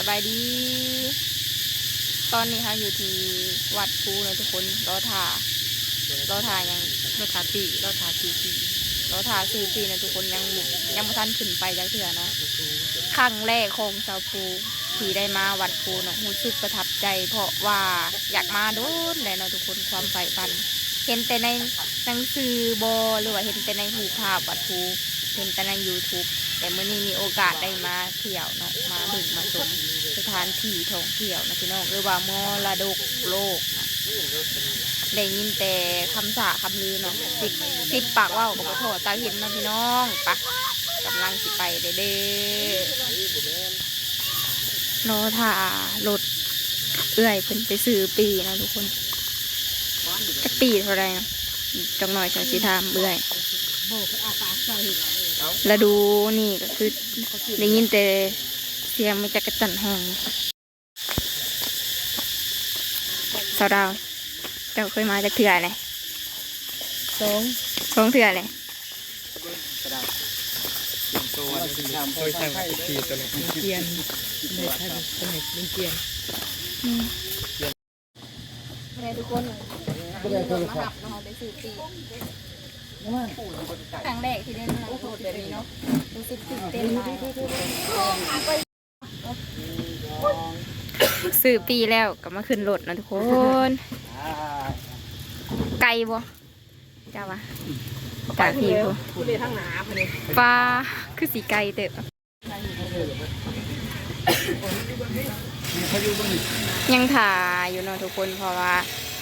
บายดีตอนนี้ค่ะอยู่ที่วัดภูนะทุกคนรอถ่ายังรอถ่าปีรอถ่าซื้อปีนะทุกคนยังไม่ทันขึ้นไปจักเทื่อเนาะครั้งแรกของชาวภูที่ได้มาวัดภูเนาะรู้สึกประทับใจเพราะว่าอยากมาโดนเลยเนาะทุกคนความใฝ่ฝันเห็นแต่ในหนังสือบอหรือว่าเห็นแต่ในรูปภาพวัดภูเห็นแต่ใน YouTube แต่เมื่อนี้มีโอกาสได้มาเที่ยวเนาะมาเบิ่งมาชมสถานที่ท่องเที่ยวนะพี่น้องหรือว่ามรดกโลกนะได้ยินแต่คำสาคำลือเนาะสิบปากว่ากับโถตาเห็นนะพี่น้องปะกำลังสิไปเด้รอถ่ารถเอื้อยเพิ่นไปซื้อปีนะทุกคนจักปีเท่าไรนะจังหน่อยจังสิถามเอื้อยแล้วดูนี่ก็คือได้ยินแต่เสียงมันจะกระจั่นห้องสาวดาวเจ้าเคยมาจากเถื่อเลยสองเถื่อเลยเคยใช้ปีตัวนี้เกียนในไทยเป็นเกียนอะไรทุกคนมาหับเราไปซื้อปีครั้งแรกที่ได้นั่งรถแบบนี้เนาะรู้สึกตื่นเต้นมากซื้อปีแล้วก็มาขึ้นรถนะทุกคนไกลบ่จ้าวะจากพี่ผู้ฟ้าคือสีไกลเต๋อยังถ่ายอยู่เนาะทุกคนเพราะว่า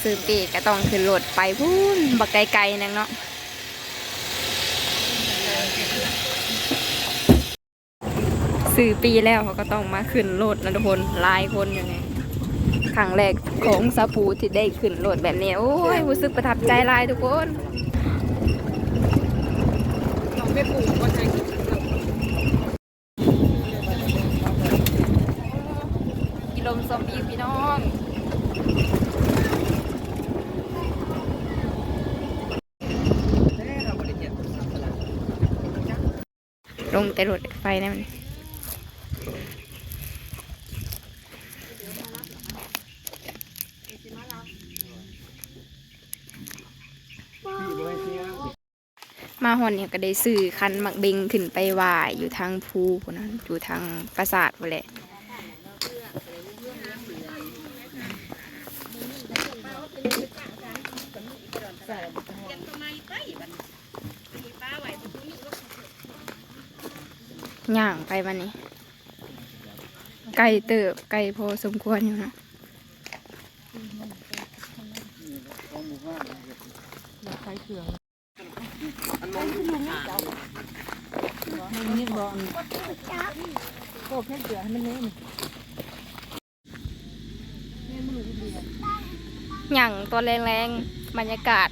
ซื้อปีก็ต้องขึ้นรถไปพูนบักไกลๆนั่งเนาะซื้อปีแล้วเขาก็ต้องมาขึ้นรถนะทุกคนหลายคนอย่างนี้ครั้งแรกของซาปูที่ได้ขึ้นรถแบบนี้โอ้ยรู้สึกประทับใจหลายทุกคนกิลมซอมบี้พี่น้องลงแต่รถไฟนะมันมาหอนเนี่ยก็ได้ซื้อคันหมักเบงขึ้นไปไหวอยู่ทางภูนะอยู่ทางปราสาทไปแหละย่างไปวันนี้ไก่เติบไก่พอสมควรอยู่นะใช้เครื่องนี่บอลโคบแค่เสือให้มันเล่นย่างตัวแรงๆบรรยากาศ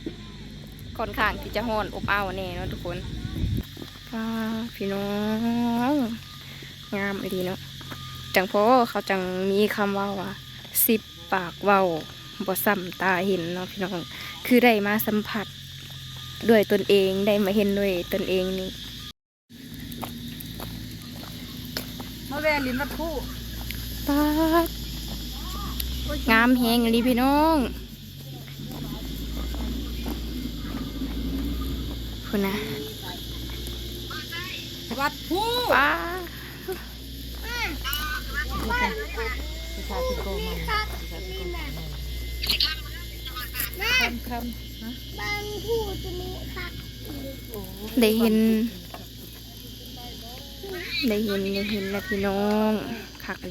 ค่อนข้างที่จะร้อนอบอ้าวแน่เนาะทุกคนพี่น้องงามดีเนาะจังเพราะเขาจังมีคำว่าสิบปากเว้าบ่ซ้ำตาเห็นเนาะพี่น้องคือได้มาสัมผัสด้วยตนเองได้มาเห็นด้วยตนเองนี่มาแวลินวัดคู่ปาดงามแหงเลยพี่น้องคุณนะวัดคู่ป้าประชาธิโกมันคำบางผู้จะมีค่ะได้เห็นแล้วพี่น้องคักเลย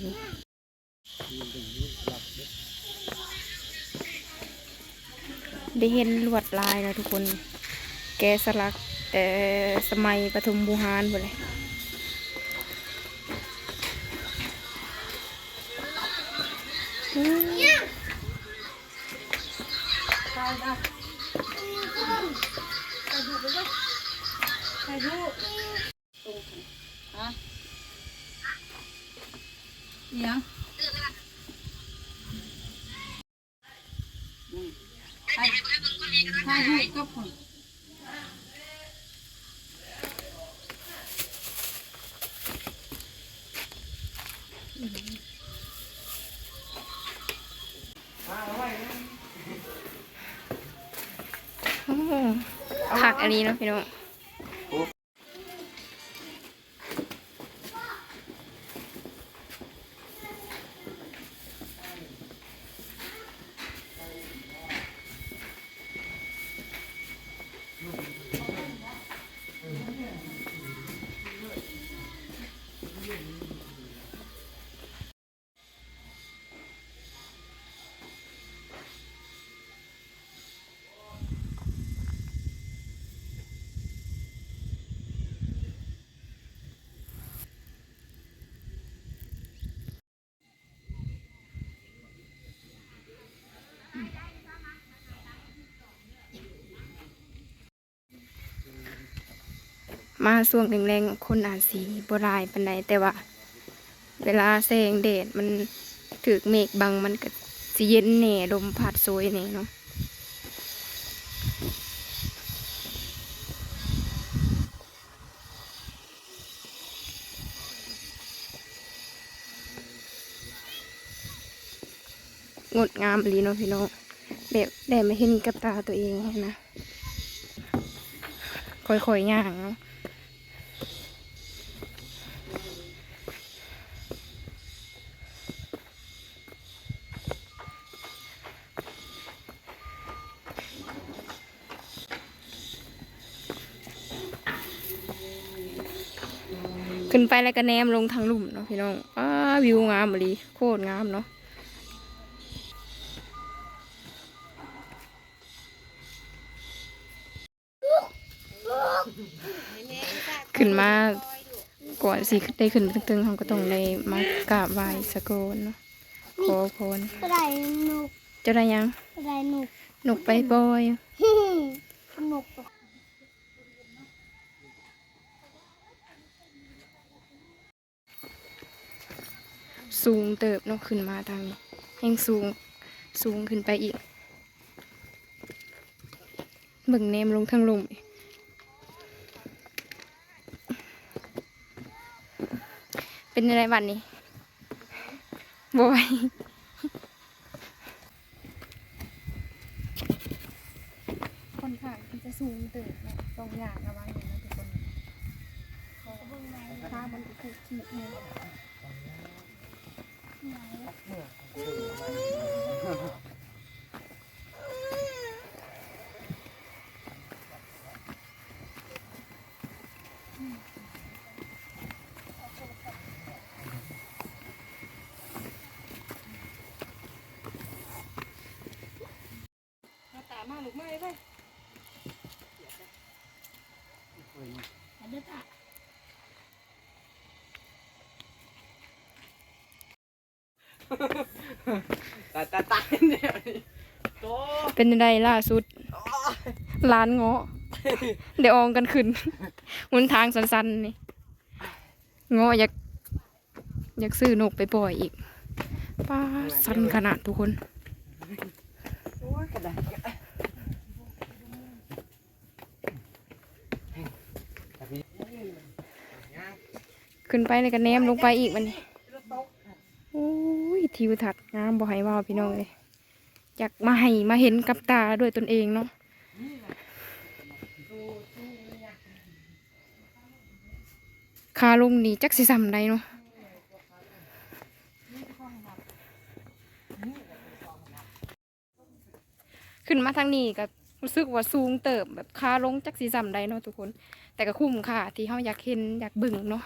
ได้เห็นลวดลายนะทุกคนแกะสลักแต่สมัยปฐมบูหารหมดเลยเนี่ยถ่ายรูปก็ผล ผักอันนี้เนาะพี่น้องมาช่วงแรงๆคนอาจสีบรายปันใดแต่ว่า เวลาแสงแดดมันถึกเมฆบังมันก็สิเย็นแหน่ลมพัดโซยแหน่เนาะงดงามเลยเนาะพี่น้องแบบได้มาเห็นกับตาตัวเองนะค่อยๆย่างเนาะขึ้นไปแล้วก็แนมลงทางลุ่มเนาะพี่น้องวิวงามเลยโคตรงามเนาะขึ้นมาก่อนสิได้ขึ้นตึงๆเขาก็ต้องได้มากราบไหว้สะโกนเนาะขอพร กระไรหนุก จะได้ยัง กระไรหนุก หนุกไปบอย หนุก สูงเติบเนาะขึ้นมาทางนี้แห่งสูงขึ้นไปอีกเบิ่งแนมลงทางลมเป็นอะไรบัดนี้บอยคนข้างมันจะสูงเติบเนาะตรงอย่างระวังอย่างนะทุกคนถ้ามันถูกขีดเนี่ยตามาหรือไม่ไปตายเนี่ยโต เป็นยังไงล่าสุดร้านเงาะเดี๋ยวอองกันขึ้นหนทางสันๆนี่เงาะอยากซื้อนกไปปล่อยอีกป้าสันขนาดทุกคน โอ้ยกระดาษ ขึ้นไปเลยกันแนมลงไปอีกมันนี่โอ้ยทิวทัศน์งามบ่ให้ว่าพี่น้องเลยอยากมาเห็นกับตาด้วยตนเองเนาะคาลงนี่จักสิซ้ำใดเนาะขึ้นมาทางนี้ก็รู้สึกว่าสูงเติบแบบคาลงจักสิซ้ำใดเนาะทุกคนแต่ก็คุ้มค่ะที่เขาอยากเห็นอยากเบิ่งเนาะ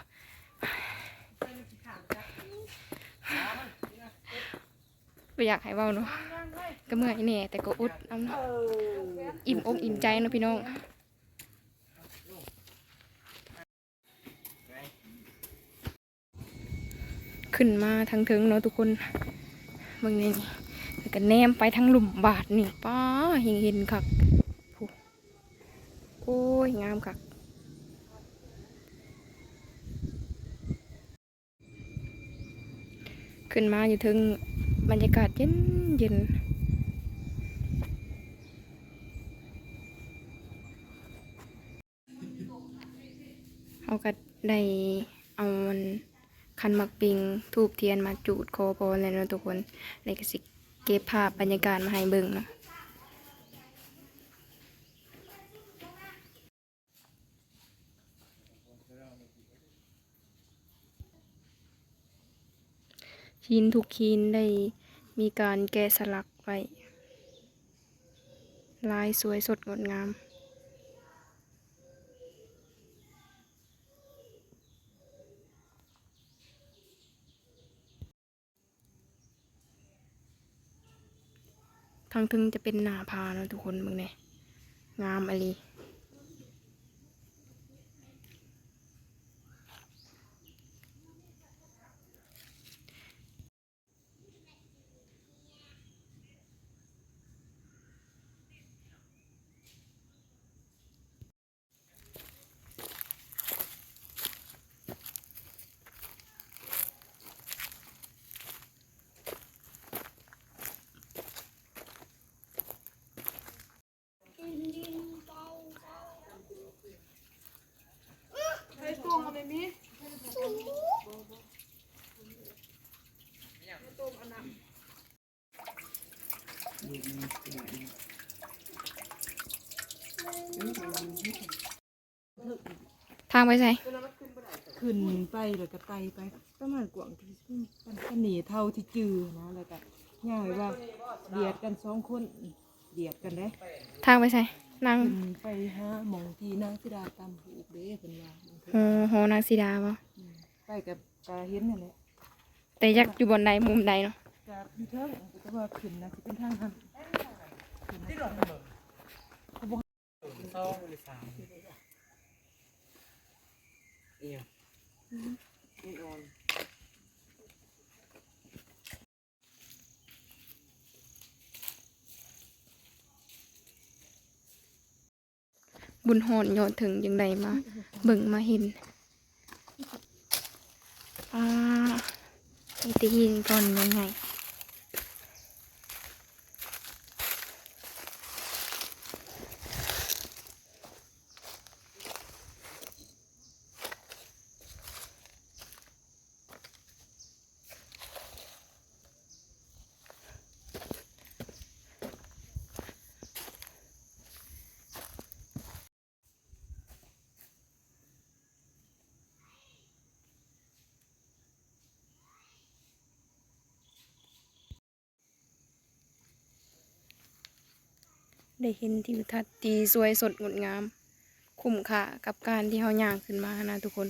ไม่อยากให้เว้าเนาะก็เมื่อยแน่แต่ก็อดเอาเนาะอิ่มอกอิ่มใจเนาะพี่น้องขึ้นมาทางเทิงเนาะทุกคนเบิ่งนี่แล้วก็แนมไปทางหลุมบาดนี่ป้าเห็นคักโอ้ยงามคักขึ้นมาอยู่ถึงบรรยากาศเย็นเอาก็ได้เอามันคันหมักปิงทูบเทียนมาจูดคอพอแล้วเนาะทุกคนเลยก็สิเก็บภาพบรรยากาศมาให้เบิ่งเนาะ หินทุกหินได้มีการแกะสลักไว้ลายสวยสดงดงามทางทึงจะเป็นหน้าผาเนาะทุกคนเบิ่งแหน่งามอะลี ทางไปใส่ ขึ้นไปแล้วก็ไต่ไปประมาณกว่างที่ก็หนีเท่าที่จือนะแล้วก็ง่ายว่าเดียดกัน2 คนเดียดกันได้ ทางไปใส่นาง ขึ้นไปหาหมองที่นางสิดาตามหูกเด้เพิ่นว่า หอนางสีดาบ่ ไปกับตาเห็นนั่นแหละ แต่ยักอยู่บนใดมุมใดเนาะ จากอยู่เทิงก็ว่าขึ้นนะสิเป็นทางหัน 2หรือ3เอียนี่ออน บุญหอนยอดถึงยังไดมาเบิ่งมาเห็นมีแตีหินก่อนยังไงได้เห็นทิวทัศน์ที่สวยสดงดงาม คุ้มค่ากับการที่เฮาย่างขึ้นมานะทุกคน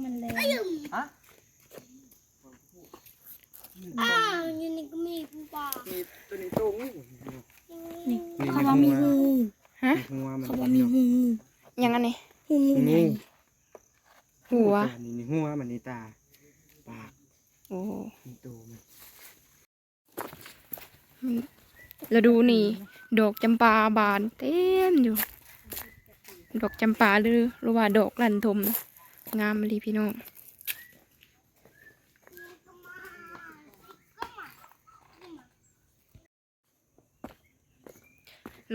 มันแรง อ้าวอยู่นี่ก็มีผู้ป่า มีตัวนี้ตรงนี่ นี่ เขาบอกมีหู ฮะ หัวมัน เขาบอกมีหู ยังอันนี้ หู งู หัว นี่หัวมันนี่ตาปาก โอ้ มันโตมัน แล้วดูนี่ ดอกจำปาบานเต็มอยู่ ดอกจำปาหรือว่าดอกลันทมนะงามเลยพี่น้อง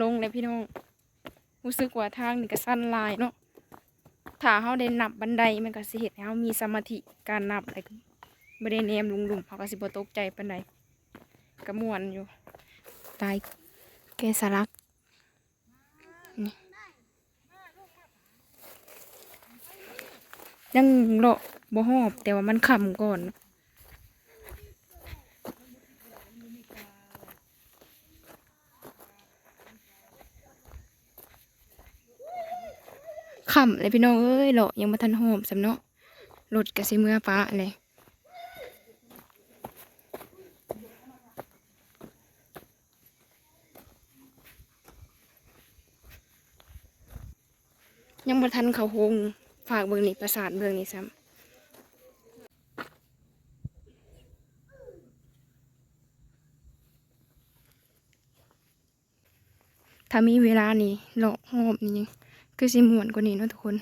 ลงเลยพี่น้องรู้สึกว่าทางนี่ก็สั้นหลายเนาะถ้าเฮาได้นับบันไดมันก็สิเฮ็ดให้เฮามีสมาธิการนับอะไรก็บ่ได้แนมลุมๆเฮาก็สิบ่ตกใจปานใดก็ม่วนอยู่ตายแกะสลักนี่ยังเลาะบ่ฮอบแต่ว่ามันค่ำก่อนค่ำเลยพี่น้องเอ้ยเลาะยังบ่ทันฮอบสำเนาะรถก็สิเมื่อฟ้าเลยยังบ่ทันเข้าโฮงฝากเบิ่งนี่ปราสาทเบิ่งนี่ซ้ำถ้ามีเวลานี่เลาะฮอบนี่คือสิม่วนกว่านี้เนาะทุกคน